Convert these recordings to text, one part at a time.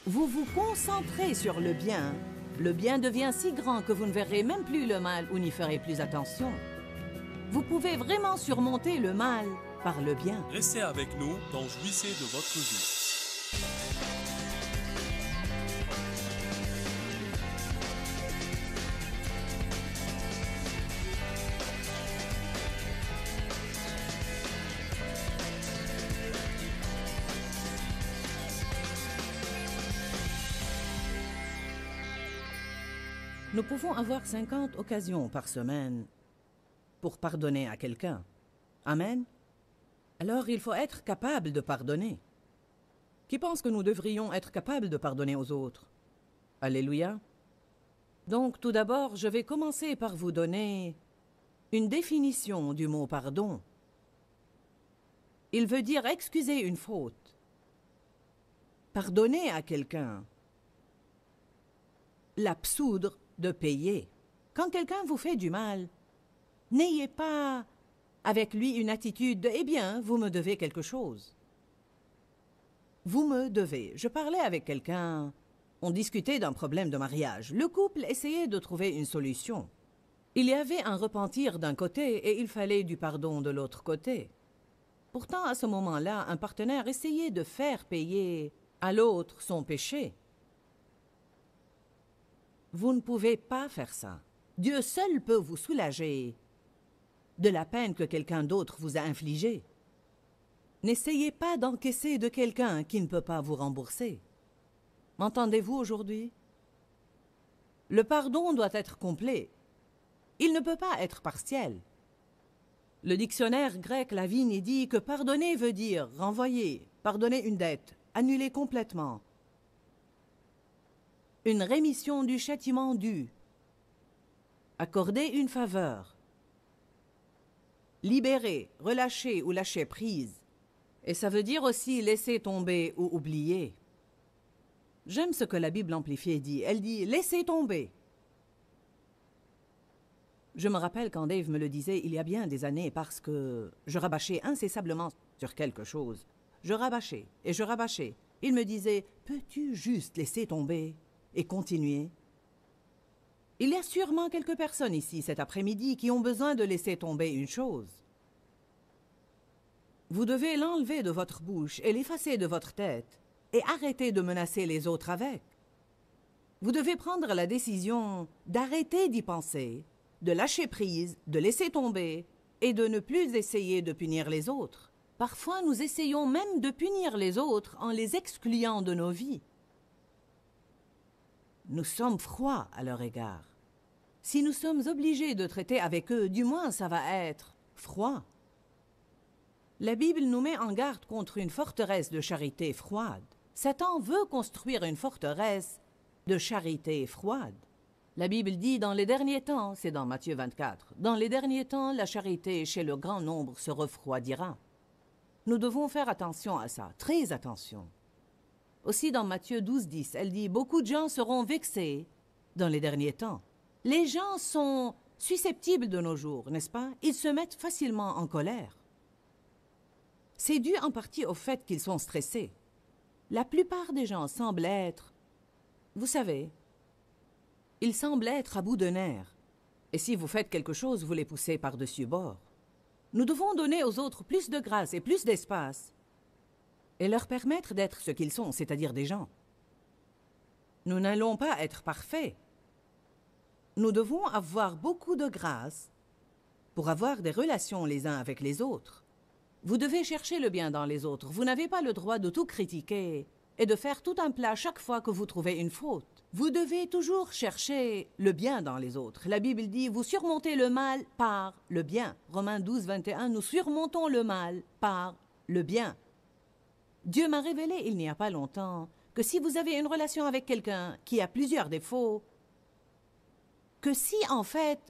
Vous vous concentrez sur le bien devient si grand que vous ne verrez même plus le mal ou n'y ferez plus attention. Vous pouvez vraiment surmonter le mal par le bien. Restez avec nous dans Jouissez de votre vie. Nous pouvons avoir 50 occasions par semaine pour pardonner à quelqu'un. Amen. Alors il faut être capable de pardonner. Qui pense que nous devrions être capables de pardonner aux autres? Alléluia. Donc tout d'abord, je vais commencer par vous donner une définition du mot pardon. Il veut dire excuser une faute. Pardonner à quelqu'un. L'absoudre de payer. Quand quelqu'un vous fait du mal, n'ayez pas avec lui une attitude de « Eh bien, vous me devez quelque chose ». Vous me devez. Je parlais avec quelqu'un, on discutait d'un problème de mariage. Le couple essayait de trouver une solution. Il y avait un repentir d'un côté et il fallait du pardon de l'autre côté. Pourtant, à ce moment-là, un partenaire essayait de faire payer à l'autre son péché. Vous ne pouvez pas faire ça. Dieu seul peut vous soulager de la peine que quelqu'un d'autre vous a infligée. N'essayez pas d'encaisser de quelqu'un qui ne peut pas vous rembourser. M'entendez-vous aujourd'hui? Le pardon doit être complet. Il ne peut pas être partiel. Le dictionnaire grec Lavigne dit que pardonner veut dire renvoyer, pardonner une dette, annuler complètement. Une rémission du châtiment dû, accorder une faveur, libérer, relâcher ou lâcher prise. Et ça veut dire aussi laisser tomber ou oublier. J'aime ce que la Bible amplifiée dit. Elle dit « laisser tomber ». Je me rappelle quand Dave me le disait il y a bien des années parce que je rabâchais incessamment sur quelque chose. Je rabâchais et je rabâchais. Il me disait « peux-tu juste laisser tomber ?» et continuer. Il y a sûrement quelques personnes ici cet après-midi qui ont besoin de laisser tomber une chose. Vous devez l'enlever de votre bouche et l'effacer de votre tête et arrêter de menacer les autres avec. Vous devez prendre la décision d'arrêter d'y penser, de lâcher prise, de laisser tomber et de ne plus essayer de punir les autres. Parfois, nous essayons même de punir les autres en les excluant de nos vies. Nous sommes froids à leur égard. Si nous sommes obligés de traiter avec eux, du moins ça va être froid. La Bible nous met en garde contre une forteresse de charité froide. Satan veut construire une forteresse de charité froide. La Bible dit dans les derniers temps, c'est dans Matthieu 24, dans les derniers temps, la charité chez le grand nombre se refroidira. Nous devons faire attention à ça, très attention. Aussi dans Matthieu 12:10, elle dit « Beaucoup de gens seront vexés dans les derniers temps ». Les gens sont susceptibles de nos jours, n'est-ce pas? Ils se mettent facilement en colère. C'est dû en partie au fait qu'ils sont stressés. La plupart des gens semblent être, vous savez, ils semblent être à bout de nerfs. Et si vous faites quelque chose, vous les poussez par-dessus bord. Nous devons donner aux autres plus de grâce et plus d'espace et leur permettre d'être ce qu'ils sont, c'est-à-dire des gens. Nous n'allons pas être parfaits. Nous devons avoir beaucoup de grâce pour avoir des relations les uns avec les autres. Vous devez chercher le bien dans les autres. Vous n'avez pas le droit de tout critiquer et de faire tout un plat chaque fois que vous trouvez une faute. Vous devez toujours chercher le bien dans les autres. La Bible dit « Vous surmontez le mal par le bien ». Romains 12:21, nous surmontons le mal par le bien. Dieu m'a révélé il n'y a pas longtemps que si vous avez une relation avec quelqu'un qui a plusieurs défauts, que si en fait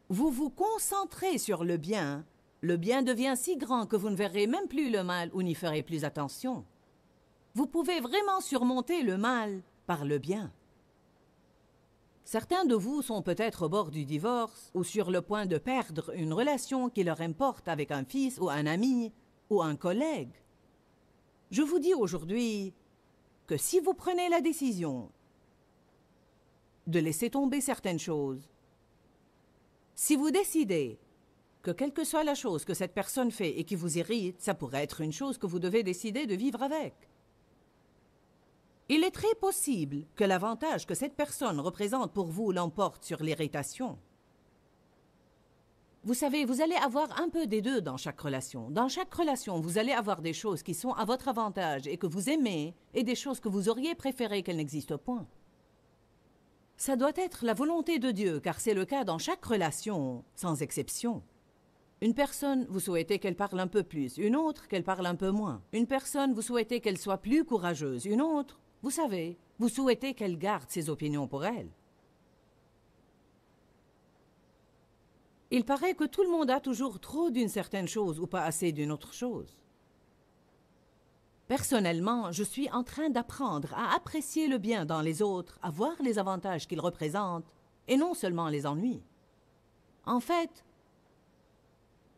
vous vous concentrez sur le bien devient si grand que vous ne verrez même plus le mal ou n'y ferez plus attention. Vous pouvez vraiment surmonter le mal par le bien. Certains de vous sont peut-être au bord du divorce ou sur le point de perdre une relation qui leur importe avec un fils ou un ami ou un collègue. Je vous dis aujourd'hui, que si vous prenez la décision de laisser tomber certaines choses, si vous décidez que quelle que soit la chose que cette personne fait et qui vous irrite, ça pourrait être une chose que vous devez décider de vivre avec. Il est très possible que l'avantage que cette personne représente pour vous l'emporte sur l'irritation. Vous savez, vous allez avoir un peu des deux dans chaque relation. Dans chaque relation, vous allez avoir des choses qui sont à votre avantage et que vous aimez, et des choses que vous auriez préféré qu'elles n'existent point. Ça doit être la volonté de Dieu, car c'est le cas dans chaque relation, sans exception. Une personne, vous souhaitez qu'elle parle un peu plus, une autre, qu'elle parle un peu moins. Une personne, vous souhaitez qu'elle soit plus courageuse, une autre, vous savez, vous souhaitez qu'elle garde ses opinions pour elle. Il paraît que tout le monde a toujours trop d'une certaine chose ou pas assez d'une autre chose. Personnellement, je suis en train d'apprendre à apprécier le bien dans les autres, à voir les avantages qu'ils représentent, et non seulement les ennuis. En fait,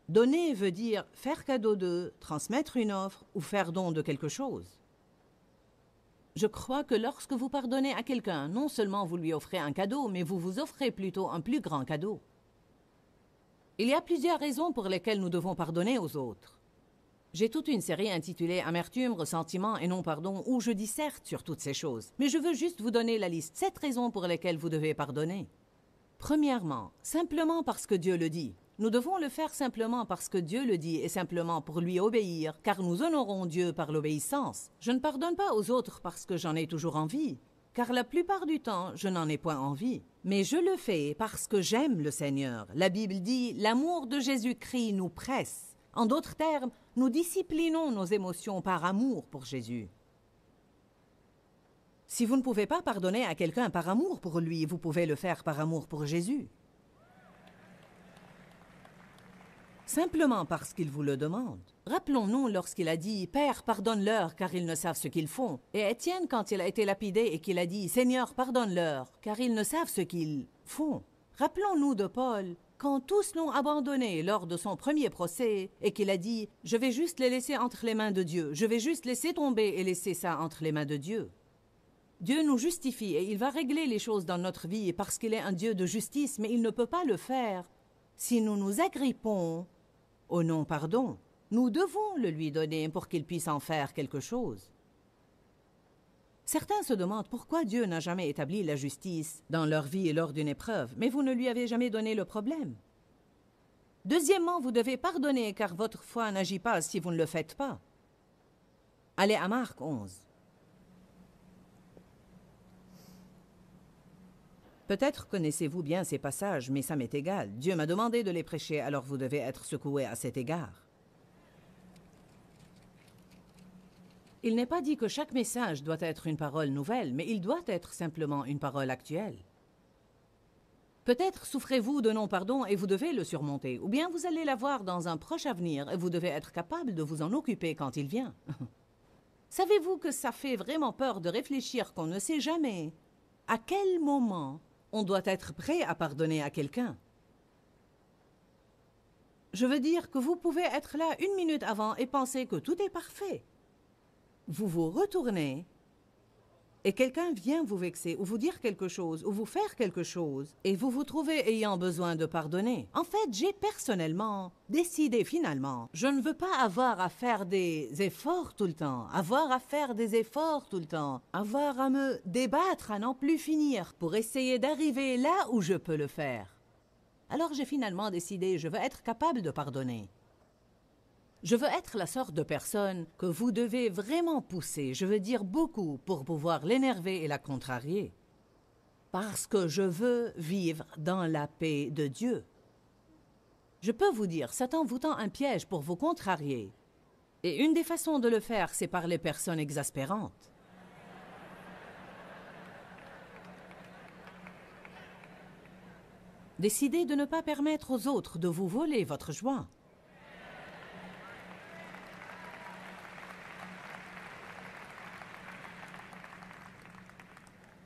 donner veut dire faire cadeau de, transmettre une offre ou faire don de quelque chose. Je crois que lorsque vous pardonnez à quelqu'un, non seulement vous lui offrez un cadeau, mais vous vous offrez plutôt un plus grand cadeau. Il y a plusieurs raisons pour lesquelles nous devons pardonner aux autres. J'ai toute une série intitulée « Amertume, ressentiment et non-pardon » où je disserte sur toutes ces choses. Mais je veux juste vous donner la liste 7 raisons pour lesquelles vous devez pardonner. Premièrement, simplement parce que Dieu le dit. Nous devons le faire simplement parce que Dieu le dit et simplement pour lui obéir, car nous honorons Dieu par l'obéissance. Je ne pardonne pas aux autres parce que j'en ai toujours envie, car la plupart du temps, je n'en ai point envie. Mais je le fais parce que j'aime le Seigneur. La Bible dit « L'amour de Jésus-Christ nous presse ». En d'autres termes, nous disciplinons nos émotions par amour pour Jésus. Si vous ne pouvez pas pardonner à quelqu'un par amour pour lui, vous pouvez le faire par amour pour Jésus. Simplement parce qu'il vous le demande. Rappelons-nous lorsqu'il a dit « Père, pardonne-leur, car ils ne savent ce qu'ils font ». Et Étienne, quand il a été lapidé et qu'il a dit « Seigneur, pardonne-leur, car ils ne savent ce qu'ils font ». Rappelons-nous de Paul, quand tous l'ont abandonné lors de son premier procès et qu'il a dit « Je vais juste les laisser entre les mains de Dieu, je vais juste laisser tomber et laisser ça entre les mains de Dieu ». Dieu nous justifie et il va régler les choses dans notre vie parce qu'il est un Dieu de justice, mais il ne peut pas le faire si nous nous agrippons au non-pardon. Nous devons le lui donner pour qu'il puisse en faire quelque chose. Certains se demandent pourquoi Dieu n'a jamais établi la justice dans leur vie et lors d'une épreuve, mais vous ne lui avez jamais donné le problème. Deuxièmement, vous devez pardonner car votre foi n'agit pas si vous ne le faites pas. Allez à Marc 11. Peut-être connaissez-vous bien ces passages, mais ça m'est égal. Dieu m'a demandé de les prêcher, alors vous devez être secoué à cet égard. Il n'est pas dit que chaque message doit être une parole nouvelle, mais il doit être simplement une parole actuelle. Peut-être souffrez-vous de non-pardon et vous devez le surmonter, ou bien vous allez l'avoir dans un proche avenir et vous devez être capable de vous en occuper quand il vient. Savez-vous que ça fait vraiment peur de réfléchir qu'on ne sait jamais à quel moment on doit être prêt à pardonner à quelqu'un? Je veux dire que vous pouvez être là 1 minute avant et penser que tout est parfait. Vous vous retournez et quelqu'un vient vous vexer ou vous dire quelque chose ou vous faire quelque chose et vous vous trouvez ayant besoin de pardonner. En fait, j'ai personnellement décidé finalement, je ne veux pas avoir à faire des efforts tout le temps, avoir à me débattre à n'en plus finir pour essayer d'arriver là où je peux le faire. Alors j'ai finalement décidé, je veux être capable de pardonner. Je veux être la sorte de personne que vous devez vraiment pousser, je veux dire beaucoup, pour pouvoir l'énerver et la contrarier. Parce que je veux vivre dans la paix de Dieu. Je peux vous dire, Satan vous tend un piège pour vous contrarier. Et une des façons de le faire, c'est par les personnes exaspérantes. Décidez de ne pas permettre aux autres de vous voler votre joie.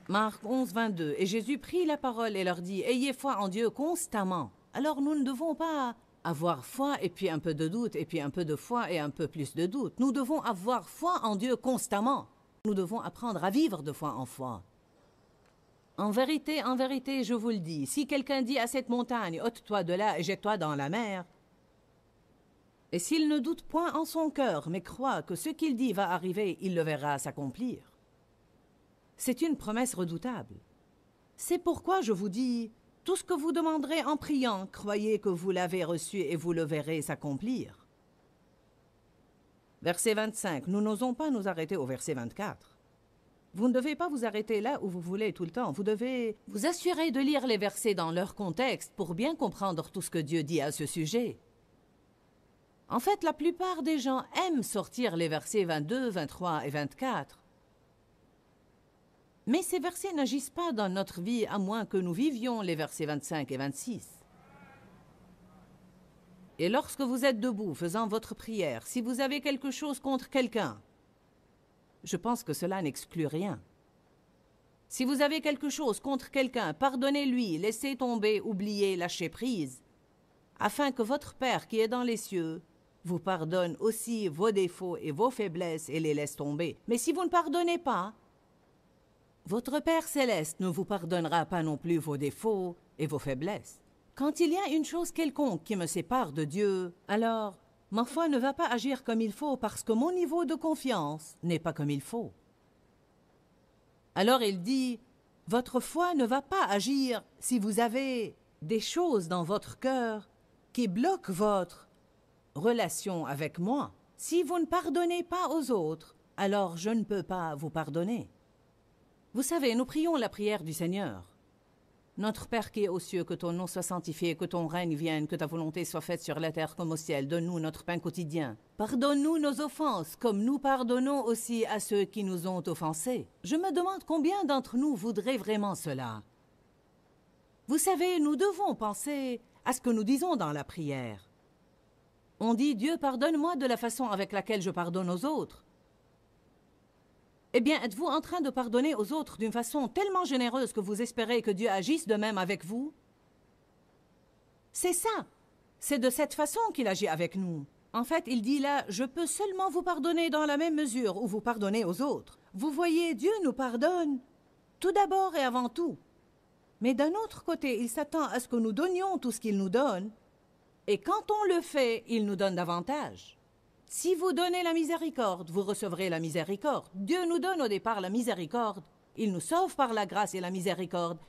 Marc 11, 22. Et Jésus prit la parole et leur dit « Ayez foi en Dieu constamment ». Alors nous ne devons pas avoir foi et puis un peu de doute et puis un peu de foi et un peu plus de doute. Nous devons avoir foi en Dieu constamment. Nous devons apprendre à vivre de foi en foi. En vérité, je vous le dis, si quelqu'un dit à cette montagne, ôte-toi de là et jette-toi dans la mer, et s'il ne doute point en son cœur, mais croit que ce qu'il dit va arriver, il le verra s'accomplir. C'est une promesse redoutable. C'est pourquoi je vous dis, tout ce que vous demanderez en priant, croyez que vous l'avez reçu et vous le verrez s'accomplir. Verset 25, nous n'osons pas nous arrêter au verset 24. Vous ne devez pas vous arrêter là où vous voulez tout le temps. Vous devez vous assurer de lire les versets dans leur contexte pour bien comprendre tout ce que Dieu dit à ce sujet. En fait, la plupart des gens aiment sortir les versets 22, 23 et 24. Mais ces versets n'agissent pas dans notre vie à moins que nous vivions les versets 25 et 26. Et lorsque vous êtes debout faisant votre prière, si vous avez quelque chose contre quelqu'un, je pense que cela n'exclut rien. Si vous avez quelque chose contre quelqu'un, pardonnez-lui, laissez tomber, oubliez, lâchez prise, afin que votre Père qui est dans les cieux vous pardonne aussi vos défauts et vos faiblesses et les laisse tomber. Mais si vous ne pardonnez pas, votre Père céleste ne vous pardonnera pas non plus vos défauts et vos faiblesses. Quand il y a une chose quelconque qui me sépare de Dieu, alors ma foi ne va pas agir comme il faut parce que mon niveau de confiance n'est pas comme il faut. Alors il dit, votre foi ne va pas agir si vous avez des choses dans votre cœur qui bloquent votre relation avec moi. Si vous ne pardonnez pas aux autres, alors je ne peux pas vous pardonner. Vous savez, nous prions la prière du Seigneur. Notre Père qui est aux cieux, que ton nom soit sanctifié, que ton règne vienne, que ta volonté soit faite sur la terre comme au ciel. Donne-nous notre pain quotidien. Pardonne-nous nos offenses, comme nous pardonnons aussi à ceux qui nous ont offensés. Je me demande combien d'entre nous voudraient vraiment cela. Vous savez, nous devons penser à ce que nous disons dans la prière. On dit « Dieu, pardonne-moi de la façon avec laquelle je pardonne aux autres ». Eh bien, êtes-vous en train de pardonner aux autres d'une façon tellement généreuse que vous espérez que Dieu agisse de même avec vous? C'est ça. C'est de cette façon qu'il agit avec nous. En fait, il dit là, je peux seulement vous pardonner dans la même mesure où vous pardonnez aux autres. Vous voyez, Dieu nous pardonne, tout d'abord et avant tout. Mais d'un autre côté, il s'attend à ce que nous donnions tout ce qu'il nous donne. Et quand on le fait, il nous donne davantage. Si vous donnez la miséricorde, vous recevrez la miséricorde. Dieu nous donne au départ la miséricorde. Il nous sauve par la grâce et la miséricorde.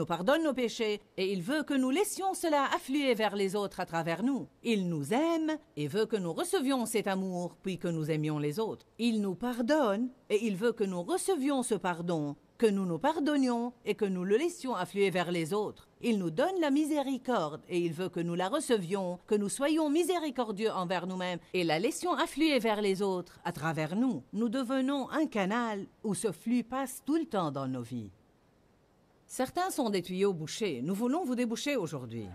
nous pardonne nos péchés et il veut que nous laissions cela affluer vers les autres à travers nous. Il nous aime et veut que nous recevions cet amour puis que nous aimions les autres. Il nous pardonne et il veut que nous recevions ce pardon, que nous nous pardonnions et que nous le laissions affluer vers les autres. Il nous donne la miséricorde et il veut que nous la recevions, que nous soyons miséricordieux envers nous-mêmes et la laissions affluer vers les autres à travers nous. Nous devenons un canal où ce flux passe tout le temps dans nos vies. Certains sont des tuyaux bouchés. Nous voulons vous déboucher aujourd'hui.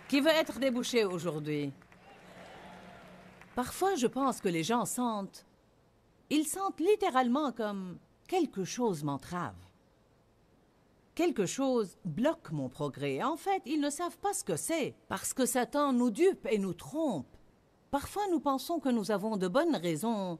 Qui veut être débouché aujourd'hui? Parfois, je pense que les gens sentent... Ils sentent littéralement comme quelque chose m'entrave. Quelque chose bloque mon progrès. En fait, ils ne savent pas ce que c'est, parce que Satan nous dupe et nous trompe. Parfois, nous pensons que nous avons de bonnes raisons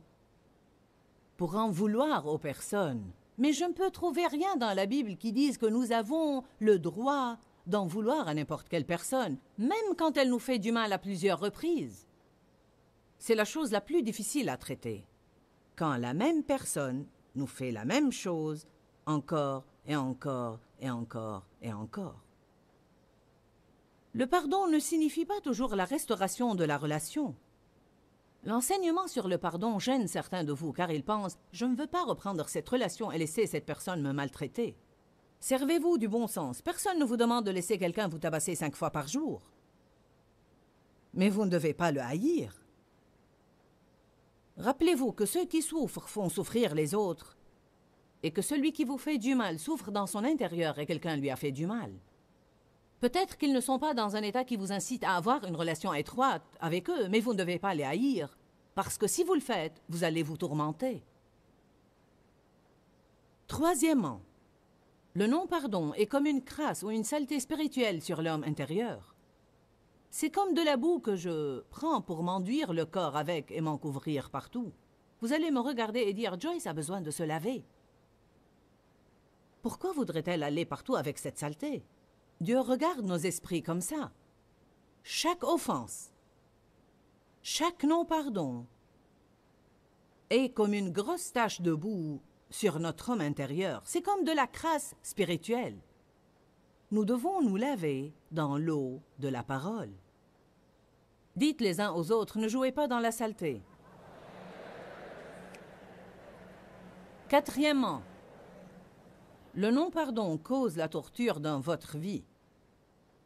pour en vouloir aux personnes. Mais je ne peux trouver rien dans la Bible qui dise que nous avons le droit d'en vouloir à n'importe quelle personne, même quand elle nous fait du mal à plusieurs reprises. C'est la chose la plus difficile à traiter. Quand la même personne nous fait la même chose encore et encore et encore et encore. Le pardon ne signifie pas toujours la restauration de la relation. L'enseignement sur le pardon gêne certains de vous car ils pensent « Je ne veux pas reprendre cette relation et laisser cette personne me maltraiter ». Servez-vous du bon sens. Personne ne vous demande de laisser quelqu'un vous tabasser 5 fois par jour. Mais vous ne devez pas le haïr. Rappelez-vous que ceux qui souffrent font souffrir les autres et que celui qui vous fait du mal souffre dans son intérieur et quelqu'un lui a fait du mal. Peut-être qu'ils ne sont pas dans un état qui vous incite à avoir une relation étroite avec eux, mais vous ne devez pas les haïr, parce que si vous le faites, vous allez vous tourmenter. Troisièmement, le non-pardon est comme une crasse ou une saleté spirituelle sur l'homme intérieur. C'est comme de la boue que je prends pour m'enduire le corps avec et m'en couvrir partout. Vous allez me regarder et dire « Joyce a besoin de se laver ». Pourquoi voudrait-elle aller partout avec cette saleté? Dieu regarde nos esprits comme ça. Chaque offense, chaque non-pardon est comme une grosse tache de boue sur notre homme intérieur. C'est comme de la crasse spirituelle. Nous devons nous laver dans l'eau de la parole. Dites les uns aux autres, ne jouez pas dans la saleté. Quatrièmement, le non-pardon cause la torture dans votre vie.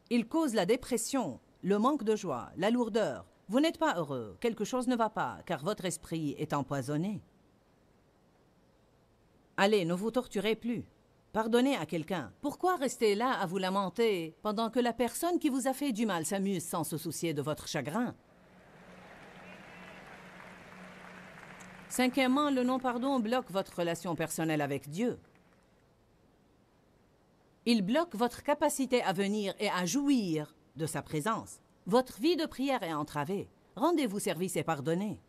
Il cause la dépression, le manque de joie, la lourdeur. Vous n'êtes pas heureux, quelque chose ne va pas, car votre esprit est empoisonné. Allez, ne vous torturez plus. Pardonnez à quelqu'un. Pourquoi rester là à vous lamenter pendant que la personne qui vous a fait du mal s'amuse sans se soucier de votre chagrin? Cinquièmement, le non-pardon bloque votre relation personnelle avec Dieu. Il bloque votre capacité à venir et à jouir de sa présence. Votre vie de prière est entravée. Rendez-vous service et pardonnez.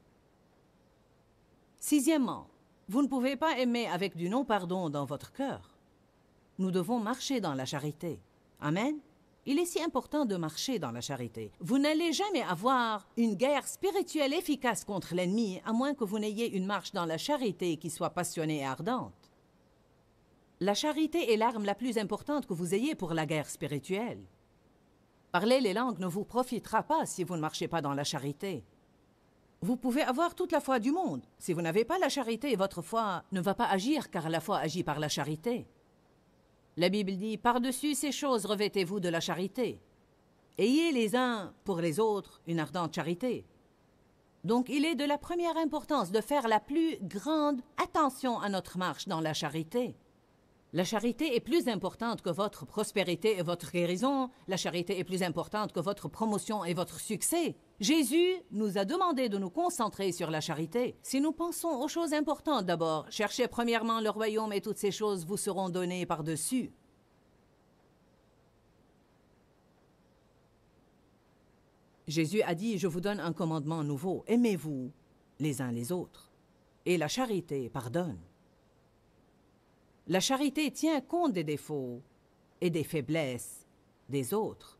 Sixièmement, vous ne pouvez pas aimer avec du non-pardon dans votre cœur. Nous devons marcher dans la charité. Amen. Il est si important de marcher dans la charité. Vous n'allez jamais avoir une guerre spirituelle efficace contre l'ennemi, à moins que vous n'ayez une marche dans la charité qui soit passionnée et ardente. La charité est l'arme la plus importante que vous ayez pour la guerre spirituelle. Parler les langues ne vous profitera pas si vous ne marchez pas dans la charité. Vous pouvez avoir toute la foi du monde. Si vous n'avez pas la charité, votre foi ne va pas agir, car la foi agit par la charité. La Bible dit « Par-dessus ces choses, revêtez-vous de la charité. Ayez les uns pour les autres une ardente charité. » Donc, il est de la première importance de faire la plus grande attention à notre marche dans la charité. La charité est plus importante que votre prospérité et votre guérison. La charité est plus importante que votre promotion et votre succès. Jésus nous a demandé de nous concentrer sur la charité. Si nous pensons aux choses importantes d'abord, cherchez premièrement le royaume et toutes ces choses vous seront données par-dessus. Jésus a dit « Je vous donne un commandement nouveau. Aimez-vous les uns les autres. » Et la charité pardonne. La charité tient compte des défauts et des faiblesses des autres.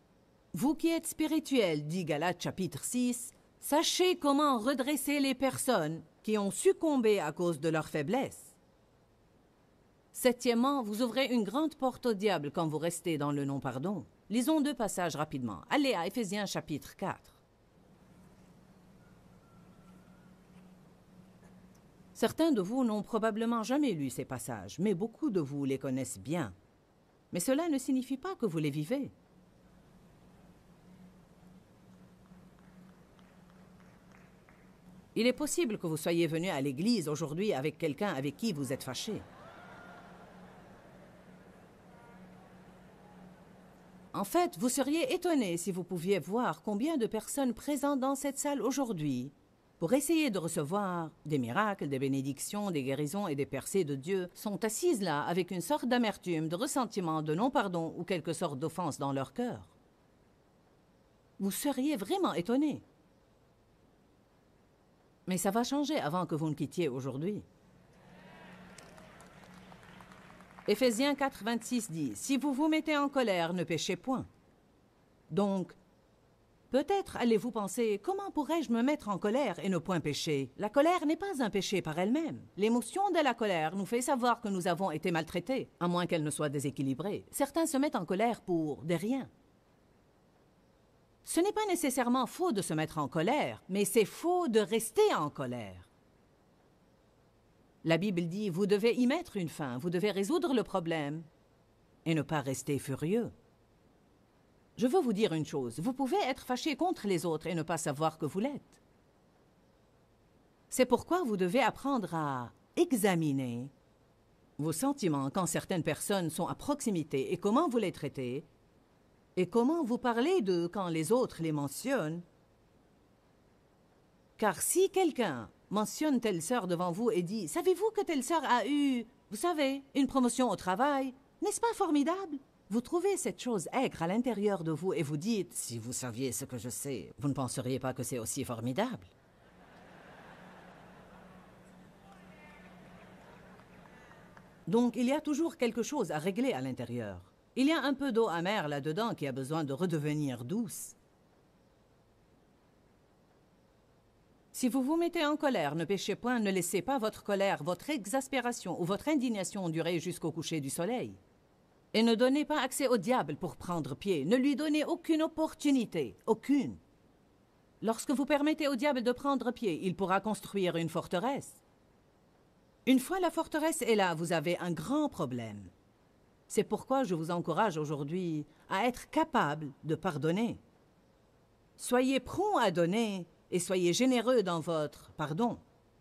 Vous qui êtes spirituels, dit Galates chapitre 6, sachez comment redresser les personnes qui ont succombé à cause de leurs faiblesses. Septièmement, vous ouvrez une grande porte au diable quand vous restez dans le non-pardon. Lisons 2 passages rapidement. Allez à Éphésiens chapitre 4. Certains de vous n'ont probablement jamais lu ces passages, mais beaucoup de vous les connaissent bien. Mais cela ne signifie pas que vous les vivez. Il est possible que vous soyez venu à l'église aujourd'hui avec quelqu'un avec qui vous êtes fâché. En fait, vous seriez étonné si vous pouviez voir combien de personnes présentes dans cette salle aujourd'hui pour essayer de recevoir des miracles, des bénédictions, des guérisons et des percées de Dieu sont assises là avec une sorte d'amertume, de ressentiment, de non-pardon ou quelque sorte d'offense dans leur cœur. Vous seriez vraiment étonné. Mais ça va changer avant que vous ne quittiez aujourd'hui. Éphésiens 4, 26 dit « Si vous vous mettez en colère, ne péchez point. » Donc, peut-être allez-vous penser « Comment pourrais-je me mettre en colère et ne point pécher ?» La colère n'est pas un péché par elle-même. L'émotion de la colère nous fait savoir que nous avons été maltraités, à moins qu'elle ne soit déséquilibrée. Certains se mettent en colère pour des riens. Ce n'est pas nécessairement faux de se mettre en colère, mais c'est faux de rester en colère. La Bible dit, vous devez y mettre une fin, vous devez résoudre le problème et ne pas rester furieux. Je veux vous dire une chose, vous pouvez être fâché contre les autres et ne pas savoir que vous l'êtes. C'est pourquoi vous devez apprendre à examiner vos sentiments quand certaines personnes sont à proximité et comment vous les traitez et comment vous parlez d'eux quand les autres les mentionnent. Car si quelqu'un mentionne telle sœur devant vous et dit « Savez-vous que telle sœur a eu, vous savez, une promotion au travail? N'est-ce pas formidable? » Vous trouvez cette chose aigre à l'intérieur de vous et vous dites « Si vous saviez ce que je sais, vous ne penseriez pas que c'est aussi formidable. » Donc, il y a toujours quelque chose à régler à l'intérieur. Il y a un peu d'eau amère là-dedans qui a besoin de redevenir douce. Si vous vous mettez en colère, ne péchez point, ne laissez pas votre colère, votre exaspération ou votre indignation durer jusqu'au coucher du soleil. Et ne donnez pas accès au diable pour prendre pied. Ne lui donnez aucune opportunité, aucune. Lorsque vous permettez au diable de prendre pied, il pourra construire une forteresse. Une fois la forteresse est là, vous avez un grand problème. C'est pourquoi je vous encourage aujourd'hui à être capable de pardonner. Soyez prompt à donner et soyez généreux dans votre pardon.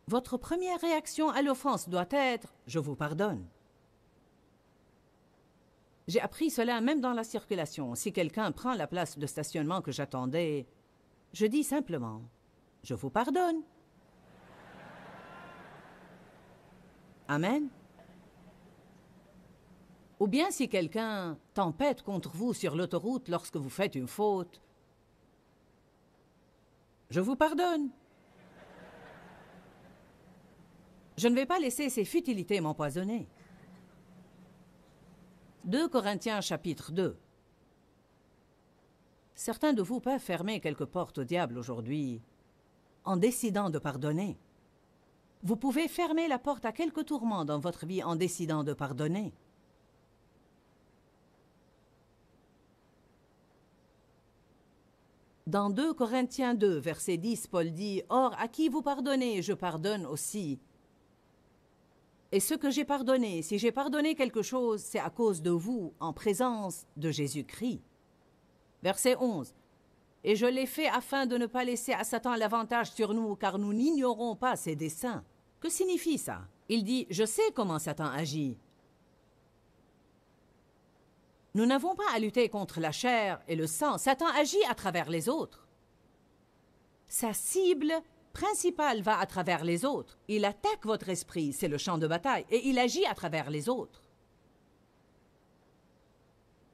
Votre première réaction à l'offense doit être « Je vous pardonne ». J'ai appris cela même dans la circulation. Si quelqu'un prend la place de stationnement que j'attendais, je dis simplement « Je vous pardonne ». Amen. Ou bien si quelqu'un tempête contre vous sur l'autoroute lorsque vous faites une faute, je vous pardonne. Je ne vais pas laisser ces futilités m'empoisonner. 2 Corinthiens chapitre 2. Certains de vous peuvent fermer quelques portes au diable aujourd'hui en décidant de pardonner. Vous pouvez fermer la porte à quelques tourments dans votre vie en décidant de pardonner. Dans 2 Corinthiens 2, verset 10, Paul dit « Or, à qui vous pardonnez, je pardonne aussi. Et ce que j'ai pardonné, si j'ai pardonné quelque chose, c'est à cause de vous, en présence de Jésus-Christ. » Verset 11. « Et je l'ai fait afin de ne pas laisser à Satan l'avantage sur nous, car nous n'ignorons pas ses desseins. » Que signifie ça? Il dit « Je sais comment Satan agit. » Nous n'avons pas à lutter contre la chair et le sang. Satan agit à travers les autres. Sa cible principale va à travers les autres. Il attaque votre esprit, c'est le champ de bataille, et il agit à travers les autres.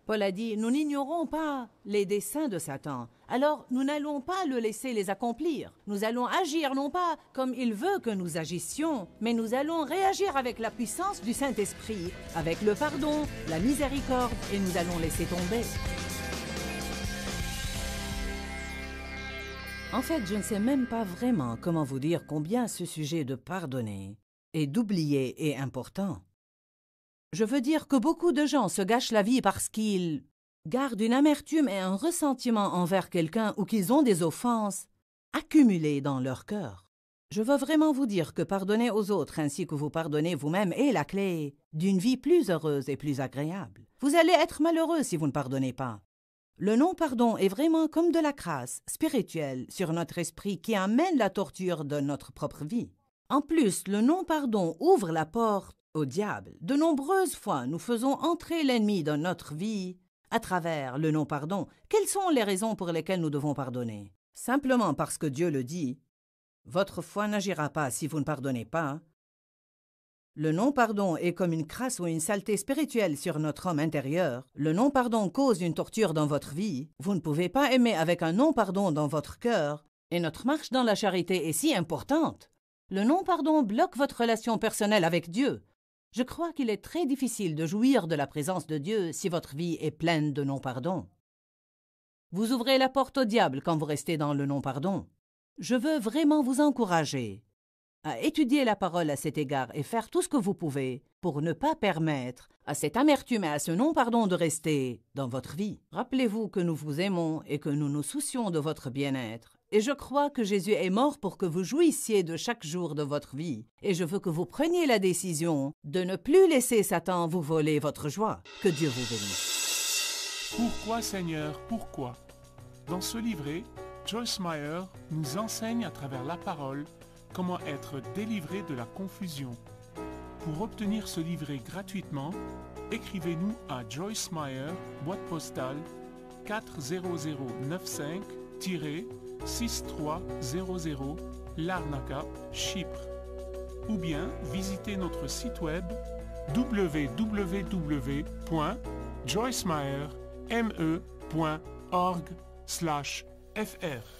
Paul a dit, nous n'ignorons pas les desseins de Satan, alors nous n'allons pas le laisser les accomplir. Nous allons agir non pas comme il veut que nous agissions, mais nous allons réagir avec la puissance du Saint-Esprit, avec le pardon, la miséricorde, et nous allons laisser tomber. En fait, je ne sais même pas vraiment comment vous dire combien ce sujet de pardonner et d'oublier est important. Je veux dire que beaucoup de gens se gâchent la vie parce qu'ils gardent une amertume et un ressentiment envers quelqu'un ou qu'ils ont des offenses accumulées dans leur cœur. Je veux vraiment vous dire que pardonner aux autres ainsi que vous pardonnez vous-même est la clé d'une vie plus heureuse et plus agréable. Vous allez être malheureux si vous ne pardonnez pas. Le non-pardon est vraiment comme de la crasse spirituelle sur notre esprit qui amène la torture de notre propre vie. En plus, le non-pardon ouvre la porte au diable. De nombreuses fois, nous faisons entrer l'ennemi dans notre vie à travers le non-pardon. Quelles sont les raisons pour lesquelles nous devons pardonner? Simplement parce que Dieu le dit. Votre foi n'agira pas si vous ne pardonnez pas. Le non-pardon est comme une crasse ou une saleté spirituelle sur notre homme intérieur. Le non-pardon cause une torture dans votre vie. Vous ne pouvez pas aimer avec un non-pardon dans votre cœur. Et notre marche dans la charité est si importante. Le non-pardon bloque votre relation personnelle avec Dieu. Je crois qu'il est très difficile de jouir de la présence de Dieu si votre vie est pleine de non-pardon. Vous ouvrez la porte au diable quand vous restez dans le non-pardon. Je veux vraiment vous encourager à étudier la parole à cet égard et faire tout ce que vous pouvez pour ne pas permettre à cette amertume et à ce non-pardon de rester dans votre vie. Rappelez-vous que nous vous aimons et que nous nous soucions de votre bien-être. Et je crois que Jésus est mort pour que vous jouissiez de chaque jour de votre vie. Et je veux que vous preniez la décision de ne plus laisser Satan vous voler votre joie. Que Dieu vous bénisse. Pourquoi, Seigneur, pourquoi? Dans ce livret, Joyce Meyer nous enseigne à travers la parole comment être délivré de la confusion. Pour obtenir ce livret gratuitement, écrivez-nous à Joyce Meyer, boîte postale 40095-6300 Larnaca, Chypre. Ou bien visitez notre site web www.joycemeyer.org/fr.